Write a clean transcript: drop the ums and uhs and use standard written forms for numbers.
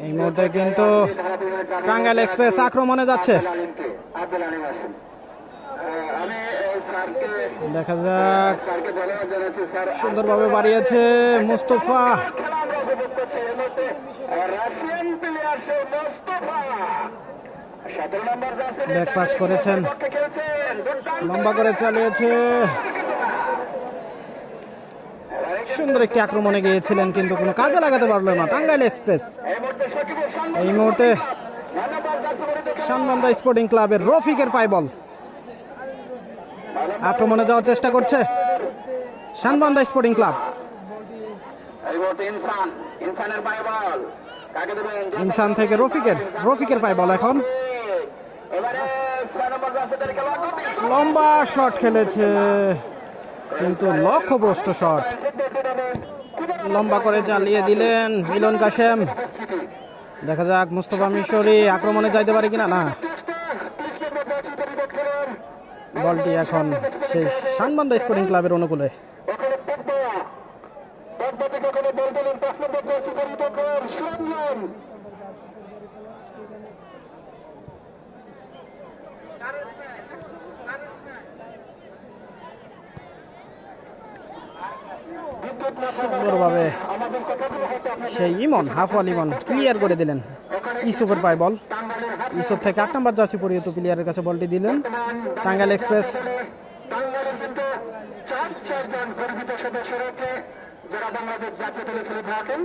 এই মুহূর্তে কিন্তু টাঙ্গাইল এক্সপ্রেস আক্রমণে যাচ্ছে। দেখা যাক, সুন্দরভাবে বাড়িয়েছে মুস্তফা। ব্যাক পাস করেছেন, লম্বা করে চালিয়েছে, সুন্দর একটি আক্রমণে গিয়েছিলেন কিন্তু কোনো কাজে লাগাতে পারলো না টাঙ্গাইল এক্সপ্রেস। এই মুহূর্তে শানবান্দা স্পোর্টিং ক্লাবের রফিকের পায় বল, আক্রমণে যাওয়ার চেষ্টা করছে শানবান্দা স্পোর্টিং ক্লাব। ইনসান থেকে রফিকের পায় বল, এখন লম্বা শট খেলেছে কিন্তু লক্ষ্যভ্রষ্ট শট, লম্বা করে চালিয়ে দিলেন মিলন কাশেম। দেখা যাক মুস্তফা মিশরি আক্রমণে যাইতে পারে কিনা। না, বলটি এখন সেই শানবান্দা স্পোর্টিং ক্লাবের অনুকূলে। সুন্দরভাবে সেই হাফওয়াল ইমন ক্লিয়ার করে দিলেন। ইউসুফের পায় বল, ইউসুফ থেকে 8 নম্বর জার্সি পরিহিত প্লেয়ারের কাছে বলটি দিলেন টাঙ্গাইল এক্সপ্রেস। যারা বাংলাদেশ জাতীয় দলে খেলে থাকেন